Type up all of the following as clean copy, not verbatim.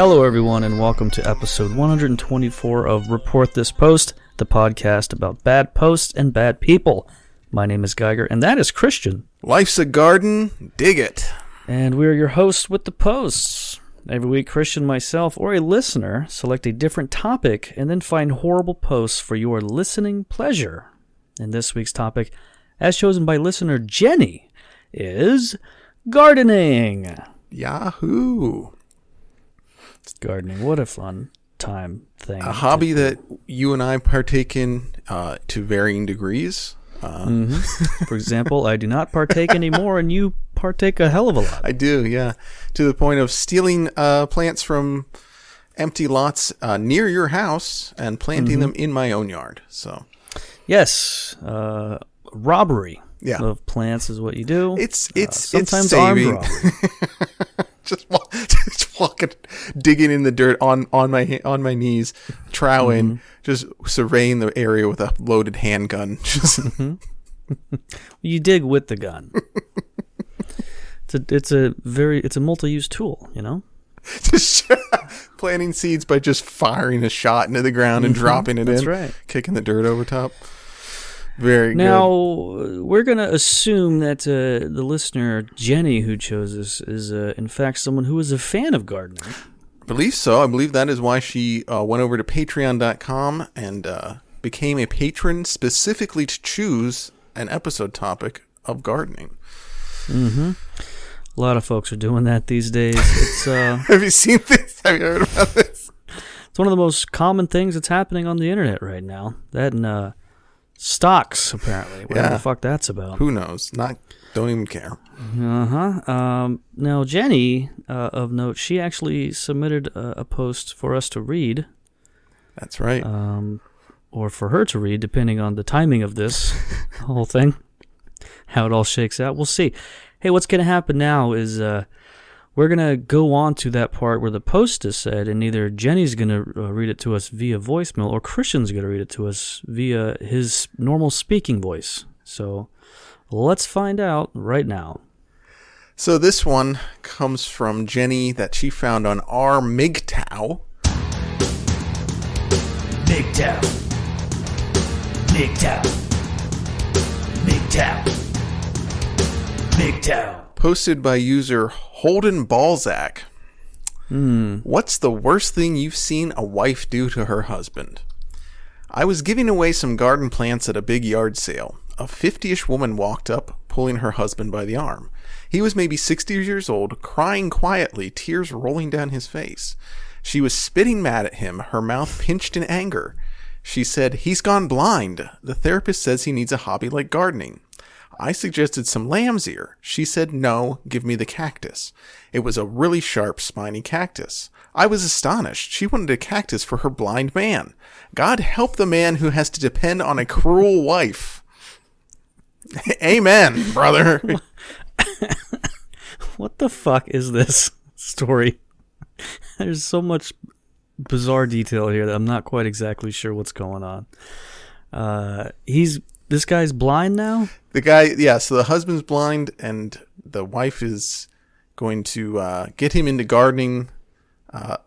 Hello, everyone, and welcome to episode 124 of Report This Post, the podcast about bad posts and bad people. My name is Geiger, and that is Christian. Life's a garden, dig it. And we're your hosts with the posts. Every week, Christian, myself, or a listener select a different topic and then find horrible posts for your listening pleasure. And this week's topic, as chosen by listener Jenny, is gardening. Yahoo! Gardening, what a fun thing. A hobby that you and I partake in to varying degrees. For example, I do not partake anymore, and you partake a hell of a lot. I do, yeah. To the point of stealing plants from empty lots near your house and planting them in my own yard. So, yes, robbery of plants is what you do. It's sometimes saving. armed robbery. just walking, digging in the dirt on my knees, troweling, just surveying the area with a loaded handgun. You dig with the gun. It's a multi-use tool, you know. Just planting seeds by just firing a shot into the ground and dropping it That's in, right. Kicking the dirt over top. Very now, good. We're going to assume that the listener, Jenny, who chose this, is in fact someone who is a fan of gardening. I believe so. I believe that is why she went over to patreon.com and became a patron specifically to choose an episode topic of gardening. A lot of folks are doing that these days. It's, have you seen this? Have you heard about this? It's one of the most common things that's happening on the internet right now. That and stocks, apparently. Whatever the fuck that's about. Who knows? Don't even care. Now, Jenny, of note, she actually submitted a post for us to read. That's right. Or for her to read, depending on the timing of this whole thing. How it all shakes out. We'll see. Hey, what's going to happen now is we're going to go on to that part where the post is said, and either Jenny's going to read it to us via voicemail, or Christian's going to read it to us via his normal speaking voice. So let's find out right now. So this one comes from Jenny that she found on our MGTOW. MGTOW. MGTOW. MGTOW. MGTOW. Posted by user Holden Balzac. What's the worst thing you've seen a wife do to her husband? I was giving away some garden plants at a big yard sale. A 50-ish woman walked up, pulling her husband by the arm. He was maybe 60 years old, crying quietly, tears rolling down his face. She was spitting mad at him, her mouth pinched in anger. She said, "He's gone blind. The therapist says he needs a hobby like gardening." I suggested some lamb's ear. She said, "No, give me the cactus." It was a really sharp, spiny cactus. I was astonished. She wanted a cactus for her blind man. God help the man who has to depend on a cruel wife. Amen, brother. What the fuck is this story? There's so much bizarre detail here that I'm not quite exactly sure what's going on. This guy's blind now? So the husband's blind, and the wife is going to get him into gardening,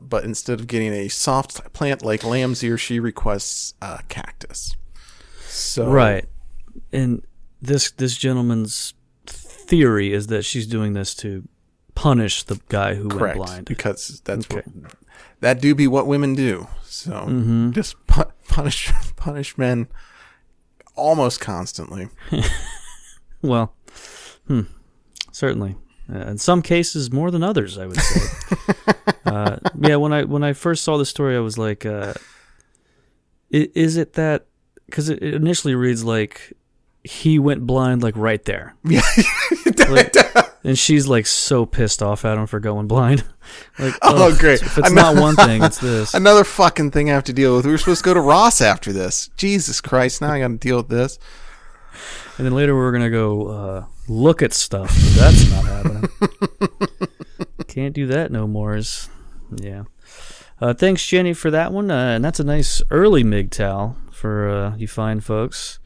but instead of getting a soft plant like lamb's ear, she requests a cactus. So right. And this gentleman's theory is that she's doing this to punish the guy who went blind. Because that do be what women do. So just punish men almost constantly. Well, certainly. In some cases, more than others, I would say. When I first saw the story, I was like, is it that? Because it initially reads like he went blind, like right there. Yeah. And she's like so pissed off at him for going blind. Like, great. If it's not one thing, it's this. Another fucking thing I have to deal with. We were supposed to go to Ross after this. Jesus Christ, now I got to deal with this. And then later we're going to go look at stuff. But that's not happening. Can't do that no more. Yeah. Thanks, Jenny, for that one. And that's a nice early MGTOW for you fine folks.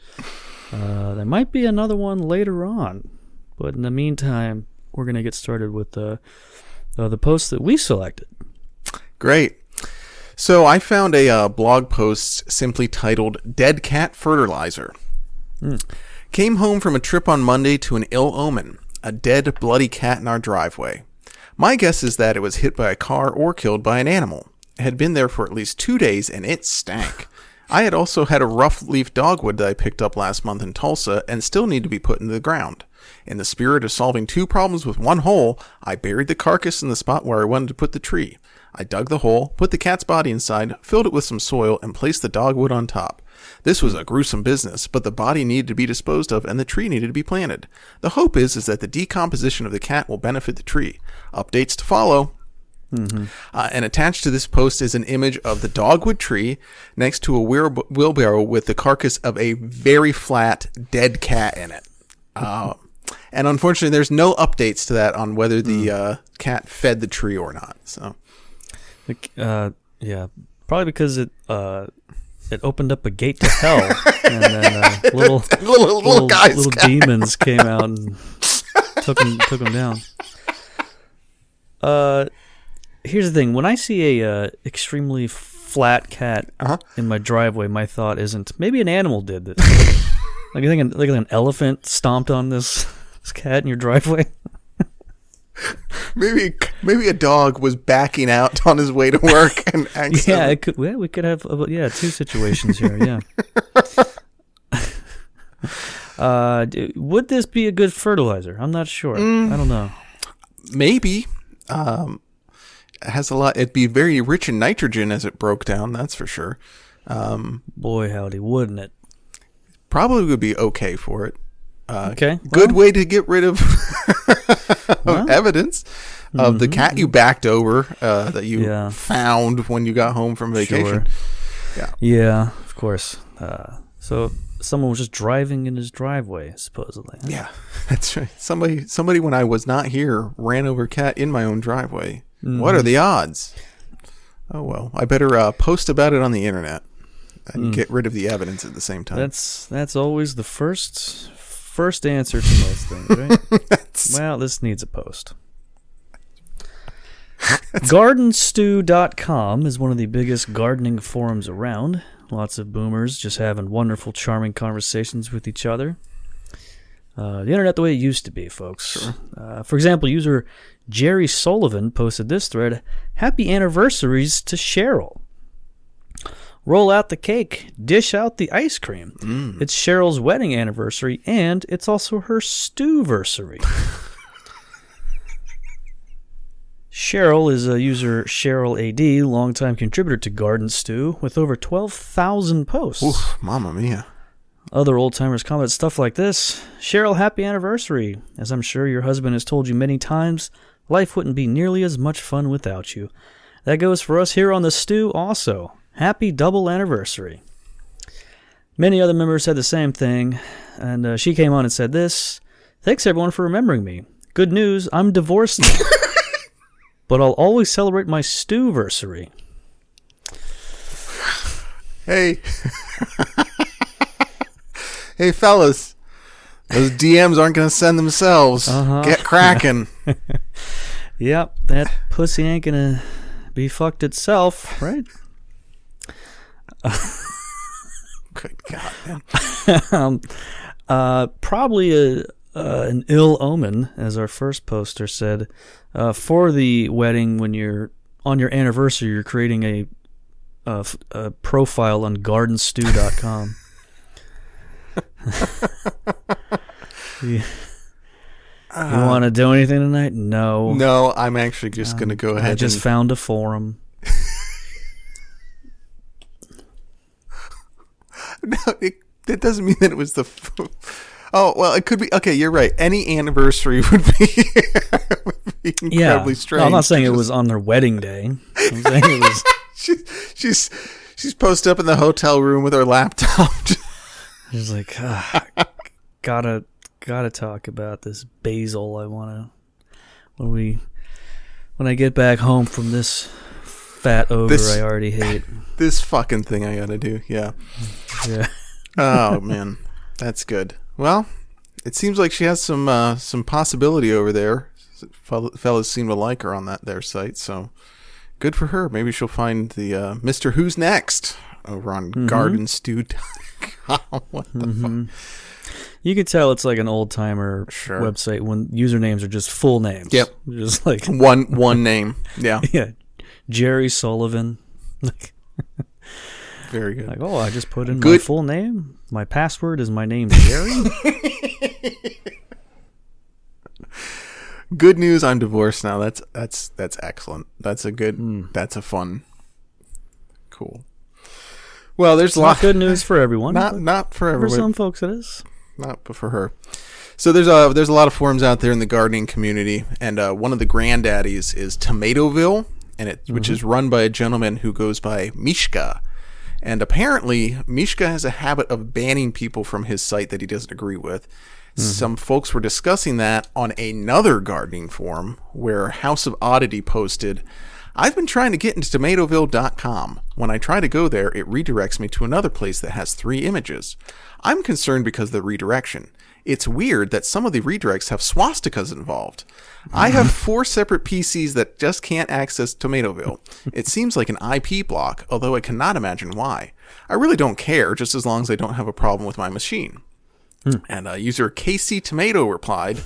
There might be another one later on. But in the meantime, we're going to get started with the post that we selected. Great. So I found a blog post simply titled "Dead Cat Fertilizer." Came home from a trip on Monday to an ill omen, a dead, bloody cat in our driveway. My guess is that it was hit by a car or killed by an animal. It had been there for at least 2 days, and it stank. I had also had a rough leaf dogwood that I picked up last month in Tulsa and still need to be put into the ground. In the spirit of solving 2 problems with 1 hole, I buried the carcass in the spot where I wanted to put the tree. I dug the hole, put the cat's body inside, filled it with some soil, and placed the dogwood on top. This was a gruesome business, but the body needed to be disposed of and the tree needed to be planted. The hope is that the decomposition of the cat will benefit the tree. Updates to follow. And attached to this post is an image of the dogwood tree next to a wheelbarrow with the carcass of a very flat, dead cat in it. And unfortunately, there's no updates to that on whether the cat fed the tree or not. So, yeah, probably because it opened up a gate to hell, and then little demons came out and took him down. Here's the thing: when I see a extremely flat cat in my driveway, my thought isn't maybe an animal did this. Like I think an elephant stomped on this cat in your driveway. Maybe a dog was backing out on his way to work and accidentally. Yeah, it could. Well, we could have 2 situations here. Yeah. Would this be a good fertilizer? I'm not sure. I don't know. Maybe. It has a lot. It'd be very rich in nitrogen as it broke down. That's for sure. Boy, howdy, wouldn't it? Probably would be okay for it. Okay. Good way to get rid of evidence of the cat you backed over that you found when you got home from vacation. Sure. Yeah, of course. So someone was just driving in his driveway, supposedly. Huh? Yeah, that's right. Somebody when I was not here ran over a cat in my own driveway. What are the odds? Oh well, I better post about it on the internet and get rid of the evidence at the same time. That's always the first answer to most things, right? Well, this needs a post. Gardenstew.com is one of the biggest gardening forums around. Lots of boomers just having wonderful, charming conversations with each other. The internet the way it used to be, folks. Sure. For example, user Jerry Sullivan posted this thread: "Happy anniversaries to Cheryl. Roll out the cake, dish out the ice cream. It's Cheryl's wedding anniversary, and it's also her stew-versary." Cheryl is a user Cheryl AD, longtime contributor to Garden Stew, with over 12,000 posts. Oof, mamma mia. Other old-timers comment stuff like this: "Cheryl, happy anniversary. As I'm sure your husband has told you many times, life wouldn't be nearly as much fun without you. That goes for us here on the Stew also. Happy double anniversary." Many other members said the same thing, and she came on and said this: "Thanks everyone for remembering me. Good news, I'm divorced now. But I'll always celebrate my stew-versary." Hey. Hey, fellas. Those DMs aren't going to send themselves. Get cracking. Yep, that pussy ain't going to be fucked itself, right? Good God, man. Probably an ill omen, as our first poster said. For the wedding, when you're on your anniversary, you're creating a profile on gardenstew.com. You want to do anything tonight? No. No, I'm actually just going to go ahead. I just found a forum. No, that doesn't mean that it was the... Oh, well, it could be... Okay, you're right. Any anniversary would be incredibly strange. No, I'm not saying it was on their wedding day. I'm saying it was... She's posted up in the hotel room with her laptop. She's like, gotta talk about this basil. I want to... When I get back home from this fat ogre I already hate. This fucking thing I gotta do, yeah. Oh, man. That's good. Well, it seems like she has some possibility over there. Fellas seem to like her on that their site, so good for her. Maybe she'll find the Mr. Who's Next over on gardenstew.com. What the fuck? You could tell it's like an old-timer website when usernames are just full names. Yep. Just like... One name. Yeah. Yeah. Jerry Sullivan. Very good. Like, I just put in my full name. My password is my name, Jerry. Good news, I'm divorced now. That's excellent. That's a good, that's a fun, cool. Well, there's a lot. Not good news for everyone. Not for everyone. For some folks it is. Not but for her. So there's a lot of forums out there in the gardening community, and one of the granddaddies is Tomatoville, and which is run by a gentleman who goes by Mishka. And apparently, Mishka has a habit of banning people from his site that he doesn't agree with. Some folks were discussing that on another gardening forum where House of Oddity posted, I've been trying to get into Tomatoville.com. When I try to go there, it redirects me to another place that has 3 images. I'm concerned because of the redirection. It's weird that some of the redirects have swastikas involved. I have 4 separate PCs that just can't access Tomatoville. It seems like an IP block, although I cannot imagine why. I really don't care, just as long as I don't have a problem with my machine. And user KC Tomato replied,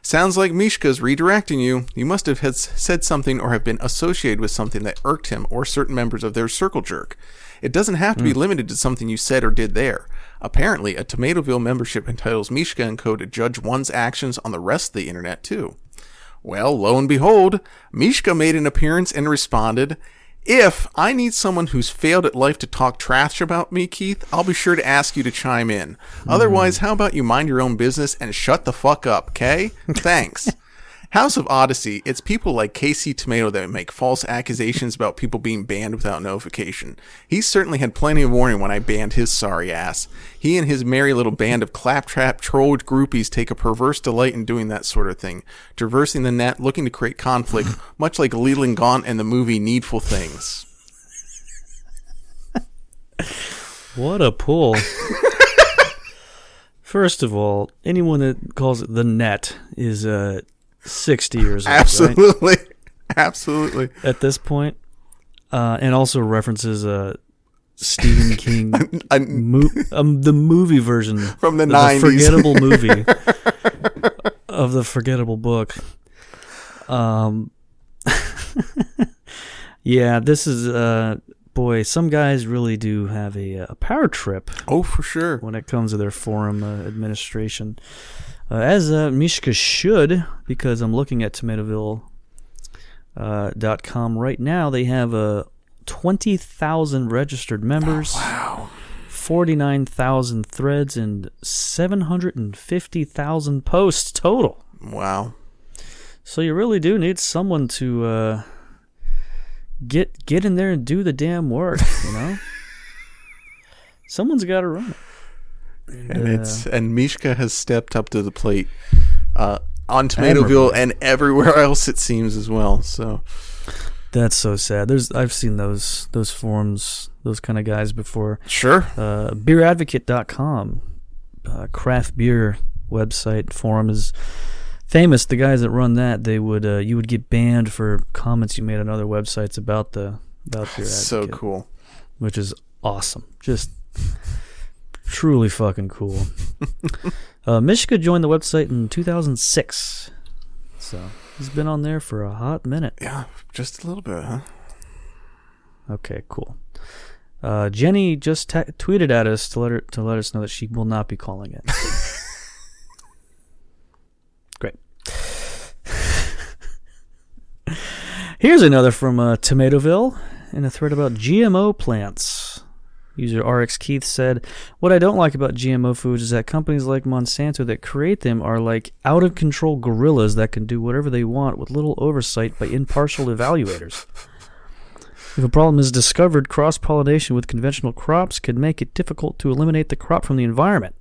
sounds like Mishka's redirecting you. You must have said something or have been associated with something that irked him or certain members of their circle jerk. It doesn't have to be limited to something you said or did there. Apparently, a Tomatoville membership entitles Mishka & Co. to judge one's actions on the rest of the internet, too. Well, lo and behold, Mishka made an appearance and responded, if I need someone who's failed at life to talk trash about me, Keith, I'll be sure to ask you to chime in. Otherwise, how about you mind your own business and shut the fuck up, okay? Thanks. House of Odyssey, it's people like KC Tomato that make false accusations about people being banned without notification. He certainly had plenty of warning when I banned his sorry ass. He and his merry little band of claptrap troll groupies take a perverse delight in doing that sort of thing, traversing the net, looking to create conflict, much like Leland Gaunt and the movie Needful Things. What a pull. First of all, anyone that calls it the net is 60 years old. Absolutely. Right? Absolutely. At this point. And also references Stephen King, the movie version. From the 90s. The forgettable movie of the forgettable book. Yeah, this is, boy, some guys really do have a power trip. Oh, for sure. When it comes to their forum administration. As Mishka should, because I'm looking at Tomatoville.com right now. They have 20,000 registered members, 49,000 threads, and 750,000 posts total. Wow. So you really do need someone to get in there and do the damn work, you know? Someone's got to run it. And Mishka has stepped up to the plate on Tomatoville and everywhere else, it seems, as well. So that's so sad. I've seen those forums, those kind of guys before. Sure. Beeradvocate.com, craft beer website forum is famous. The guys that run that, they would you would get banned for comments you made on other websites about Beer Advocate. So cool. Which is awesome. Just truly fucking cool. Mishka joined the website in 2006. So he's been on there for a hot minute. Yeah, just a little bit, huh? Okay, cool. Jenny just tweeted at us to let us know that she will not be calling in. Great. Here's another from Tomatoville in a thread about GMO plants. User RX Keith said, what I don't like about GMO foods is that companies like Monsanto that create them are like out-of-control gorillas that can do whatever they want with little oversight by impartial evaluators. If a problem is discovered, cross-pollination with conventional crops could make it difficult to eliminate the crop from the environment.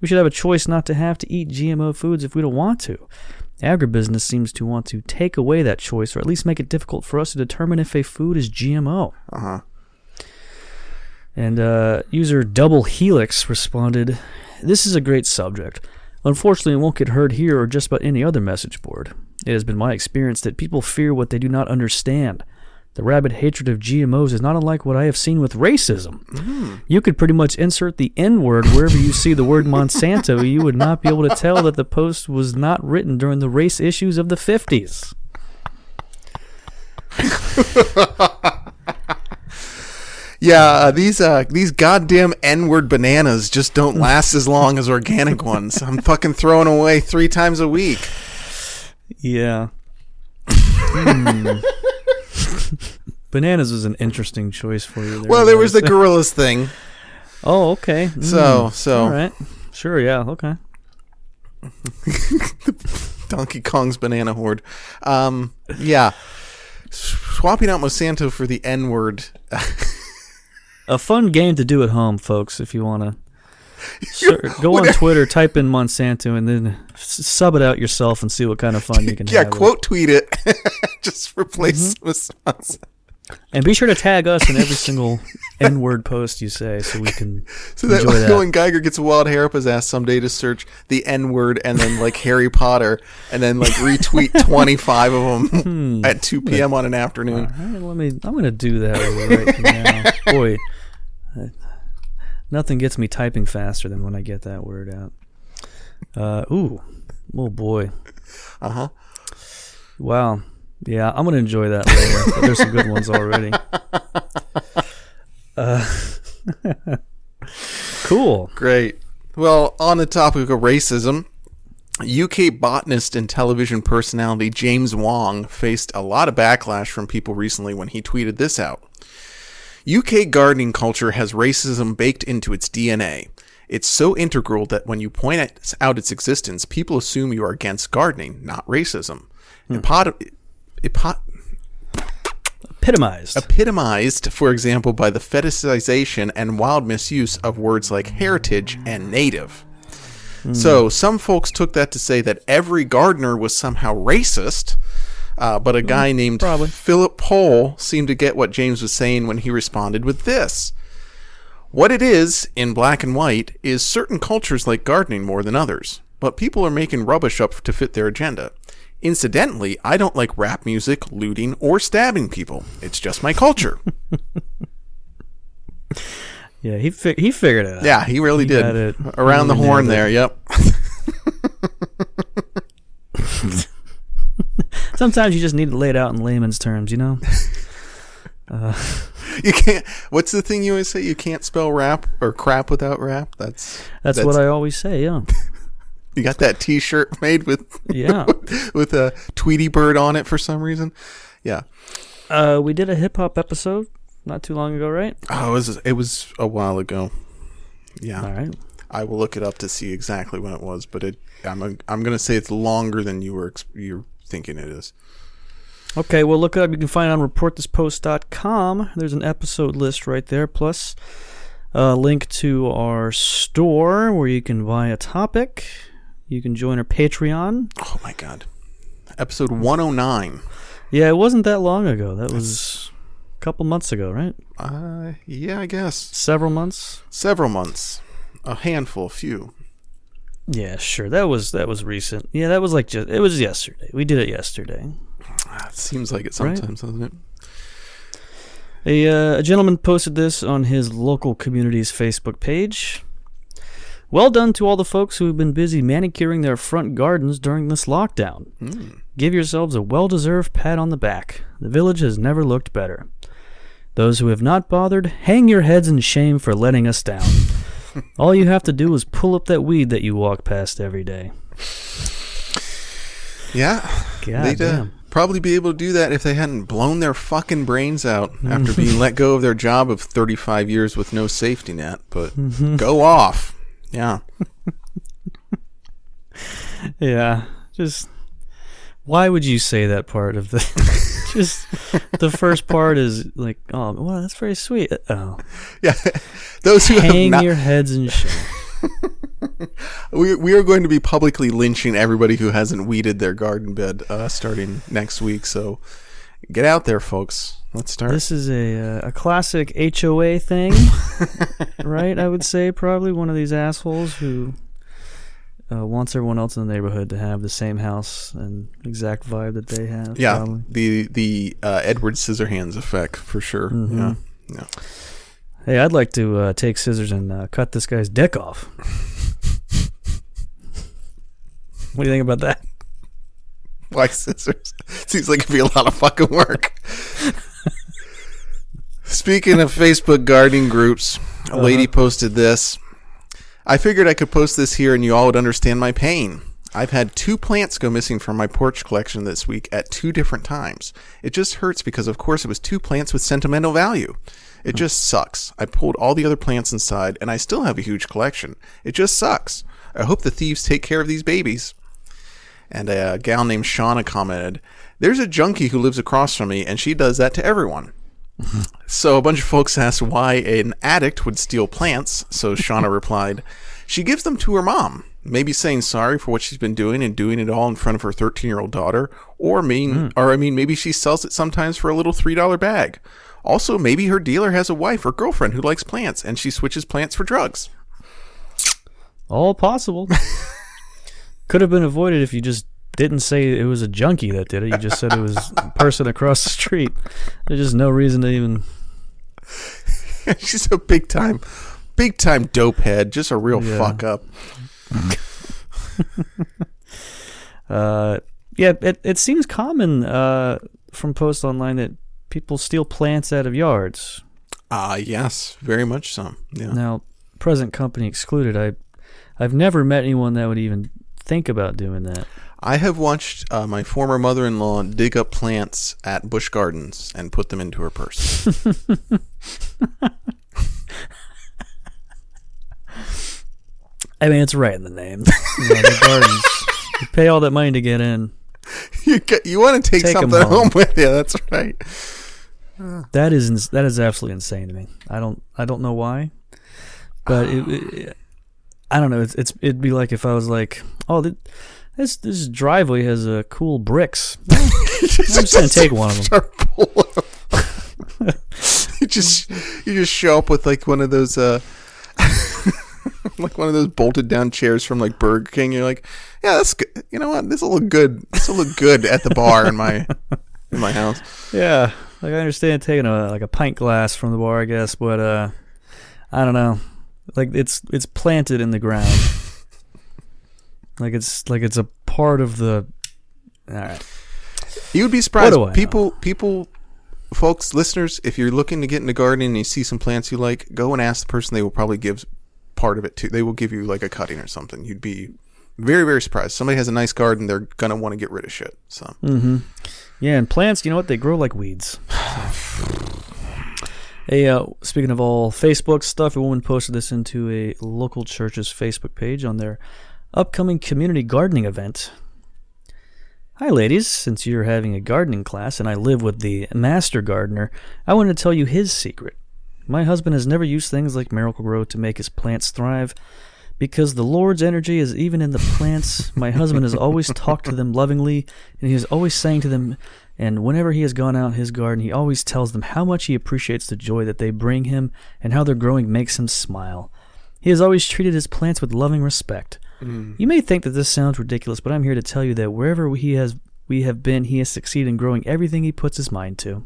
We should have a choice not to have to eat GMO foods if we don't want to. Agribusiness seems to want to take away that choice, or at least make it difficult for us to determine if a food is GMO. Uh-huh. And user Double Helix responded, this is a great subject. Unfortunately, it won't get heard here or just about any other message board. It has been my experience that people fear what they do not understand. The rabid hatred of GMOs is not unlike what I have seen with racism. You could pretty much insert the N-word wherever you see the word Monsanto. You would not be able to tell that the post was not written during the race issues of the 50s. Yeah, these goddamn N-word bananas just don't last as long as organic ones. I'm fucking throwing away 3 times a week. Yeah. Bananas was an interesting choice for you there. Well, there was the gorillas thing. Oh, okay. So. All right. Sure, yeah, okay. Donkey Kong's banana horde. Yeah. Swapping out Monsanto for the N-word. A fun game to do at home, folks, if you want to. Go on Twitter, type in Monsanto, and then sub it out yourself and see what kind of fun you can have. Yeah, quote tweet it. Just replace with Monsanto. And be sure to tag us in every single N-word post you say so we can so that enjoy that. When Geiger gets a wild hair up his ass someday to search the N-word and then like Harry Potter and then like retweet 25 of them at 2 p.m. on an afternoon. All right, I'm going to do that right now. Boy, nothing gets me typing faster than when I get that word out. Oh boy. Uh-huh. Wow. Yeah, I'm going to enjoy that later. But there's some good ones already. Cool. Great. Well, on the topic of racism, UK botanist and television personality James Wong faced a lot of backlash from people recently when he tweeted this out. UK gardening culture has racism baked into its DNA. It's so integral that when you point out its existence, people assume you are against gardening, not racism. Epitomized, for example, by the fetishization and wild misuse of words like heritage and native. So some folks took that to say that every gardener was somehow racist, but a guy named Philip Pohl seemed to get what James was saying when he responded with this. What it is, in black and white, is certain cultures like gardening more than others, but people are making rubbish up to fit their agenda. Incidentally, I don't like rap music, looting, or stabbing people. It's just my culture. Yeah, he figured it out. Yeah, he really did. Around the horn there, yep. Sometimes you just need to lay it out in layman's terms, you know? You can't. What's the thing you always say? You can't spell rap or crap without rap? That's what I always say, yeah. You got that T-shirt made with with a Tweety bird on it for some reason. Yeah. We did a hip hop episode not too long ago, right? Oh, it was a while ago. Yeah. All right. I will look it up to see exactly when it was, but I'm gonna say it's longer than you're thinking it is. Okay, well, look it up. You can find it on reportthispost.com. There's an episode list right there, plus a link to our store where you can buy a topic. You can join our Patreon. Oh, my God. Episode 109. Yeah, it wasn't that long ago. That was a couple months ago, right? Yeah, I guess. Several months? Several months. A handful, a few. Yeah, sure. That was recent. Yeah, that was it was yesterday. We did it yesterday. It seems like it sometimes, doesn't it? A gentleman posted this on his local community's Facebook page. Well done to all the folks who have been busy manicuring their front gardens during this lockdown. Give yourselves a well-deserved pat on the back. The village has never looked better. Those who have not bothered, hang your heads in shame for letting us down. All you have to do is pull up that weed that you walk past every day. Yeah. God damn. Probably be able to do that if they hadn't blown their fucking brains out after being let go of their job of 35 years with no safety net. But go off. Yeah. Yeah. Just, why would you say that part of the... Just, the first part is like, oh, well, that's very sweet. Oh. Yeah. Those who hang your heads in shame. We are going to be publicly lynching everybody who hasn't weeded their garden bed starting next week. So get out there, folks. Let's start. This is a classic HOA thing, right? I would say probably one of these assholes who wants everyone else in the neighborhood to have the same house and exact vibe that they have. Yeah, probably. the Edward Scissorhands effect for sure. Mm-hmm. Yeah. Hey, I'd like to take scissors and cut this guy's dick off. What do you think about that? Why scissors? Seems like it'd be a lot of fucking work. Speaking of Facebook gardening groups, a lady posted this. I figured I could post this here and you all would understand my pain. I've had 2 plants go missing from my porch collection this week at 2 different times. It just hurts because, of course, it was 2 plants with sentimental value. It just sucks. I pulled all the other plants inside and I still have a huge collection. It just sucks. I hope the thieves take care of these babies. And a gal named Shauna commented, there's a junkie who lives across from me and she does that to everyone. So a bunch of folks asked why an addict would steal plants. So Shauna replied, she gives them to her mom, maybe saying sorry for what she's been doing and doing it all in front of her 13-year-old daughter, or maybe she sells it sometimes for a little $3 bag. Also, maybe her dealer has a wife or girlfriend who likes plants and she switches plants for drugs. All possible. Could have been avoided if you just didn't say it was a junkie that did it. You just said it was a person across the street. There's just no reason to even... She's a big time dope head. Just a real fuck up. It seems common from posts online that people steal plants out of yards. Yes, very much so. Yeah. Now, present company excluded, I've never met anyone that would even think about doing that. I have watched my former mother-in-law dig up plants at Busch Gardens and put them into her purse. I mean, it's right in the name. The gardens. You pay all that money to get in. You want to take something home with you. That's right. That is absolutely insane to me. I don't know why, but I don't know. It'd be like if I was like, oh, this driveway has cool bricks. Well, I'm just gonna take one of them. You just show up with like one of those like one of those bolted down chairs from like Burger King. You're like, yeah, that's good. You know what? This will look good. This will look good at the bar in my house. Yeah, like I understand taking a pint glass from the bar, I guess, but I don't know. Like it's planted in the ground. Like it's a part of the. All right. You would be surprised. People, folks, listeners, if you're looking to get into gardening and you see some plants you like, go and ask the person. They will probably give part of it too. They will give you like a cutting or something. You'd be very, very surprised. Somebody has a nice garden, they're gonna want to get rid of shit. So. Mm-hmm. Yeah, and plants, you know what? They grow like weeds. Hey, speaking of all Facebook stuff, a woman posted this into a local church's Facebook page on their upcoming community gardening event. Hi, ladies. Since you're having a gardening class and I live with the master gardener, I want to tell you his secret. My husband has never used things like Miracle-Gro to make his plants thrive because the Lord's energy is even in the plants. My husband has always talked to them lovingly, and he is always saying to them, and whenever he has gone out in his garden, he always tells them how much he appreciates the joy that they bring him and how their growing makes him smile. He has always treated his plants with loving respect. You may think that this sounds ridiculous, but I'm here to tell you that wherever we have been, he has succeeded in growing everything he puts his mind to.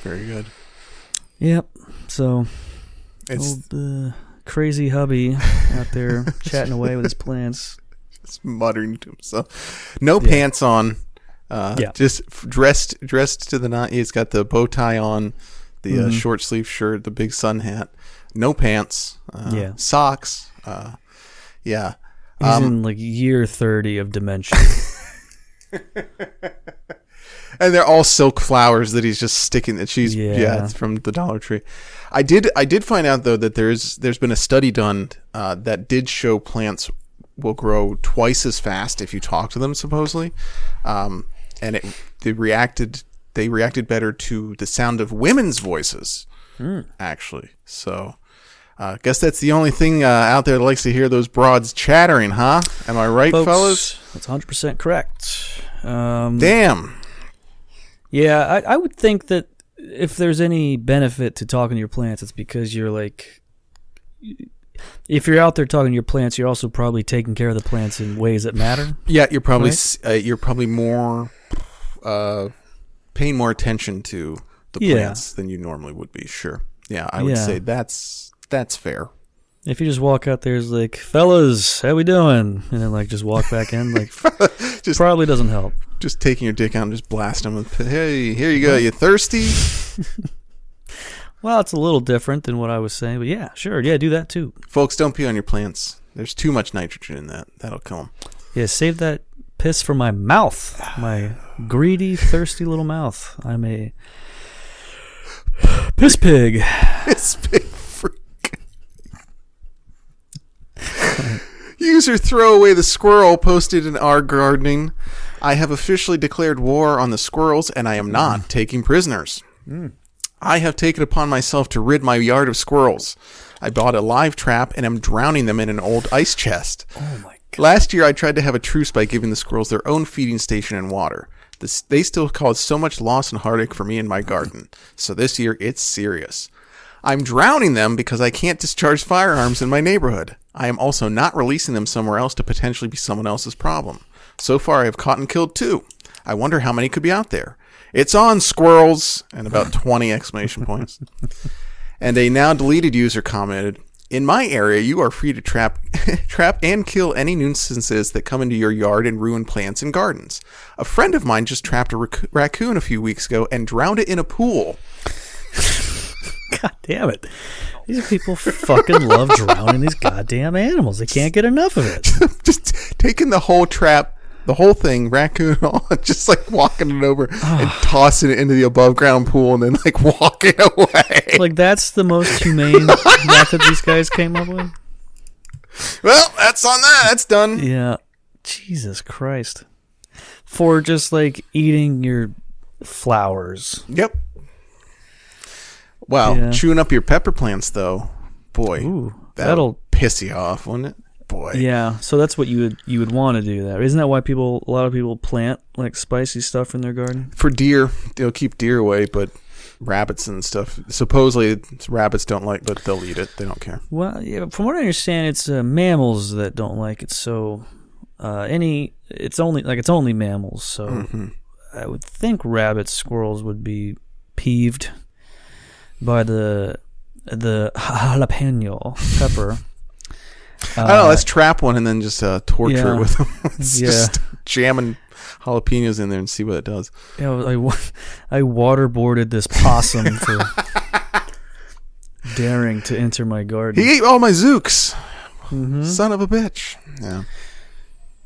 Very good. Yep. So, old crazy hubby out there chatting away with his plants. Just muttering to himself. No pants on. Just dressed to the nines. He's got the bow tie on, the short sleeve shirt, the big sun hat. No pants. Socks. Yeah. He's in like year 30 of dementia. And they're all silk flowers that he's just sticking. That she's it's from the Dollar Tree. I did find out though that there's been a study done that did show plants will grow twice as fast if you talk to them supposedly, and they reacted better to the sound of women's voices actually. So. I guess that's the only thing out there that likes to hear those broads chattering, huh? Am I right, folks, fellas? That's 100% correct. Damn. Yeah, I would think that if there's any benefit to talking to your plants, it's because you're like... if you're out there talking to your plants, you're also probably taking care of the plants in ways that matter. Yeah, you're probably right? You're probably more paying more attention to the plants than you normally would be. Sure. Yeah, I would say that's fair. If you just walk out there, it's like, fellas, how we doing? And then like just walk back in, like just probably doesn't help. Just taking your dick out and just blasting them with, hey, here you go. You thirsty? Well, it's a little different than what I was saying, but yeah, sure. Yeah, do that too. Folks, don't pee on your plants. There's too much nitrogen in that. That'll kill them. Yeah, save that piss for my mouth. My greedy, thirsty little mouth. I'm a piss pig. Piss pig freak. User throw away the squirrel posted in our gardening. I have officially declared war on the squirrels, and I am not taking prisoners. I have taken upon myself to rid my yard of squirrels. I bought a live trap and am drowning them in an old ice chest. Oh my God. Last year, I tried to have a truce by giving the squirrels their own feeding station and water. They still caused so much loss and heartache for me in my garden. So this year, it's serious. I'm drowning them because I can't discharge firearms in my neighborhood. I am also not releasing them somewhere else to potentially be someone else's problem. So far, I have caught and killed 2. I wonder how many could be out there. It's on, squirrels! And about 20 exclamation points. And a now deleted user commented, in my area, you are free to trap and kill any nuisances that come into your yard and ruin plants and gardens. A friend of mine just trapped a raccoon a few weeks ago and drowned it in a pool. God damn it. These people fucking love drowning these goddamn animals. They can't get enough of it. Just taking the whole trap, the whole thing, raccoon on, just like walking it over and tossing it into the above ground pool and then like walking away. Like that's the most humane method these guys came up with? Well, that's on that. That's done. Yeah. Jesus Christ. For just like eating your flowers. Yep. Wow, chewing up your pepper plants though, boy, ooh, that'll piss you off, wouldn't it? Boy. Yeah, so that's what you would want to do. That isn't that why a lot of people plant like spicy stuff in their garden? For deer, they'll keep deer away, but rabbits and stuff. Supposedly, rabbits don't like, but they'll eat it. They don't care. Well, yeah, from what I understand, it's mammals that don't like it. So, it's only mammals. So, I would think rabbits, squirrels would be peeved by the jalapeno pepper. I don't know. Let's trap one and then just torture it with them. Just jamming jalapenos in there and see what it does. Yeah, I waterboarded this possum for daring to enter my garden. He ate all my zooks. Son of a bitch. Yeah.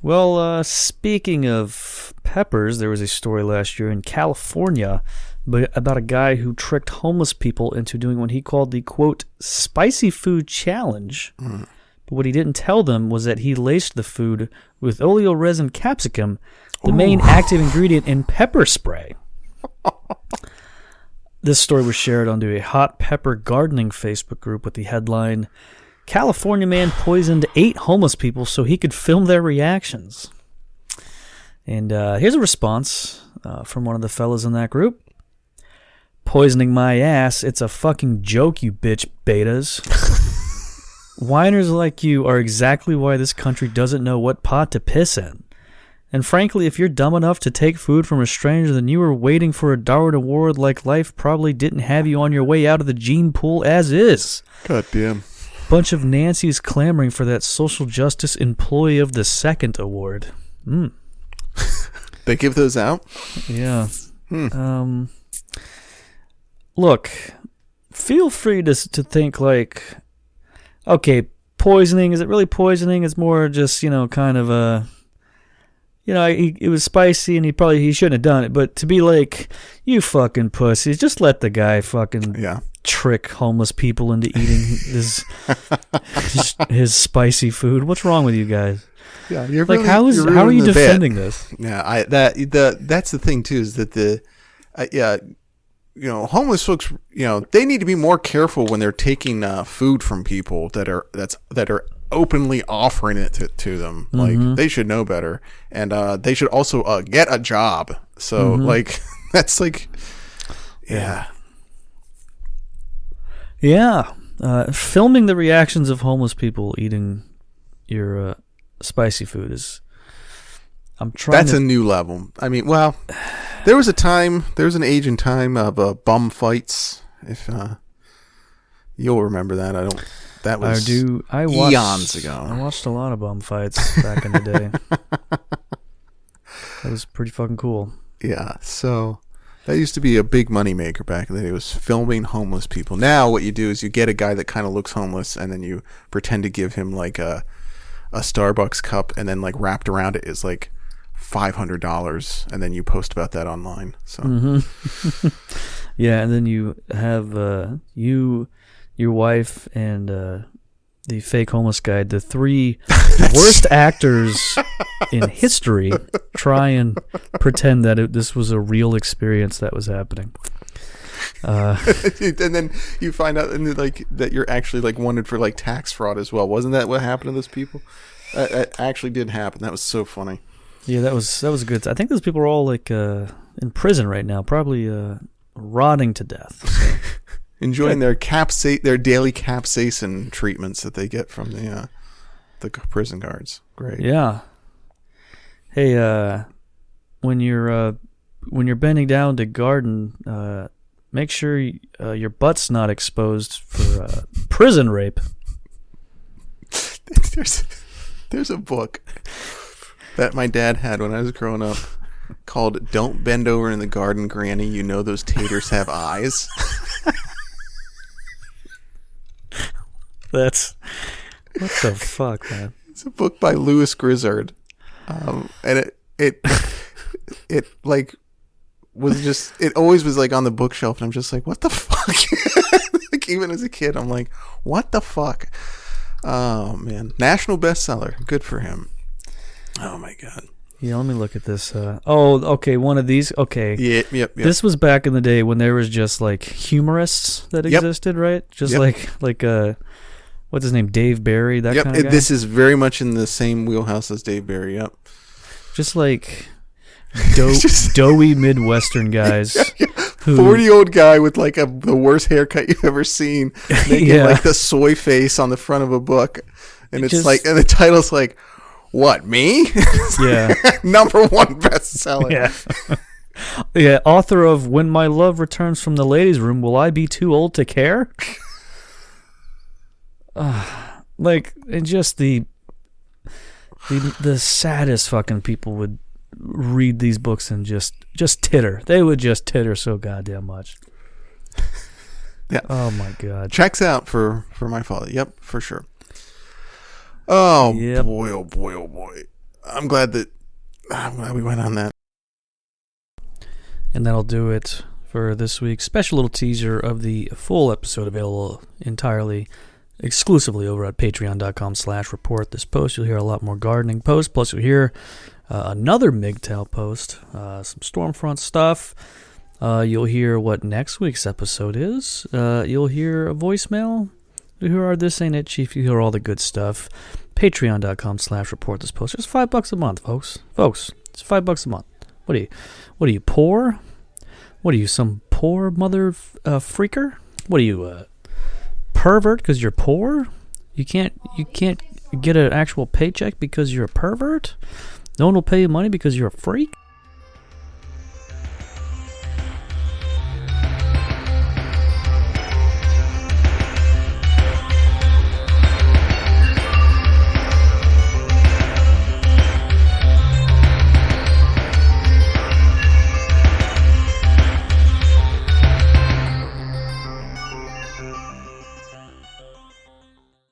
Well, speaking of peppers, there was a story last year in California about a guy who tricked homeless people into doing what he called the, quote, spicy food challenge. But what he didn't tell them was that he laced the food with oleoresin capsicum, the main active ingredient in pepper spray. This story was shared onto a hot pepper gardening Facebook group with the headline, California man poisoned 8 homeless people so he could film their reactions. And here's a response from one of the fellas in that group. Poisoning my ass, it's a fucking joke, you bitch betas. Whiners like you are exactly why this country doesn't know what pot to piss in. And frankly, if you're dumb enough to take food from a stranger, then you were waiting for a Darwin Award like life probably didn't have you on your way out of the gene pool as is. God damn. Bunch of Nancy's clamoring for that social justice employee of the second award. They give those out? Yeah. Look, feel free to think like, okay, poisoning, is it really poisoning? It's more just, kind of a, it was spicy and he shouldn't have done it. But to be like, you fucking pussies, just let the guy fucking trick homeless people into eating his spicy food. What's wrong with you guys? Yeah, you're like, really, how are you defending this? Yeah, that's the thing too, is that homeless folks, they need to be more careful when they're taking food from people that are openly offering it to them. Like, they should know better, and they should also get a job. So like, that's like, yeah. filming the reactions of homeless people eating your spicy food is. That's a new level. I mean, well, there was an age and time of bum fights. If you'll remember that, That was eons ago. I watched a lot of bum fights back in the day. That was pretty fucking cool. Yeah, so that used to be a big money maker back in the day. It was filming homeless people. Now what you do is you get a guy that kind of looks homeless, and then you pretend to give him like a Starbucks cup, and then like wrapped around it is like $500, and then you post about that online. So yeah, and then you have your wife and the fake homeless guy, the three worst actors in history, try and pretend that this was a real experience that was happening. And then you find out that you're actually like wanted for like tax fraud as well. Wasn't that what happened to those people? That actually did happen. That was so funny. Yeah, that was good. I think those people are all like in prison right now, probably rotting to death. So. Enjoying their daily capsaicin treatments that they get from the prison guards. Great. Yeah. Hey, when you're bending down to garden, make sure your butt's not exposed for prison rape. There's a book that my dad had when I was growing up called "Don't Bend Over in the Garden, Granny. You know those taters have eyes." What the fuck, man? It's a book by Louis Grizzard, and it like was just, it always was like on the bookshelf, and I'm just like, what the fuck? Like even as a kid, I'm like, what the fuck? Oh man, national bestseller, good for him. Oh my god. Yeah, let me look at this. Okay, one of these. Okay. Yep. This was back in the day when there was just like humorists that existed, right? Just like what's his name, Dave Barry, that kind of guy. This is very much in the same wheelhouse as Dave Barry. Yep. Just like doughy Midwestern guys. 40-year-old guy with like the worst haircut you've ever seen, making like the soy face on the front of a book, and it's like, and the title's like, "What, me?" Yeah. Number one bestseller. Yeah. Yeah, author of "When My Love Returns from the Ladies' Room, Will I Be Too Old to Care?" Like, and just the saddest fucking people would read these books and just titter. They would just titter so goddamn much. Yeah. Oh my god. Checks out for my father. Yep, for sure. Oh boy, oh boy, oh boy. I'm glad we went on that. And that'll do it for this week's special little teaser of the full episode, available entirely exclusively over at patreon.com/report this post. You'll hear a lot more gardening posts, plus you'll hear another MGTOW post, some Stormfront stuff. You'll hear what next week's episode is. You'll hear a voicemail. You'll hear our This Ain't It Chief. You hear all the good stuff. Patreon.com/report this post. It's $5 a month, folks. It's $5 a month. What are you, poor? What are you, some poor mother freaker? What are you, pervert because you're poor? You can't get an actual paycheck because you're a pervert? No one will pay you money because you're a freak?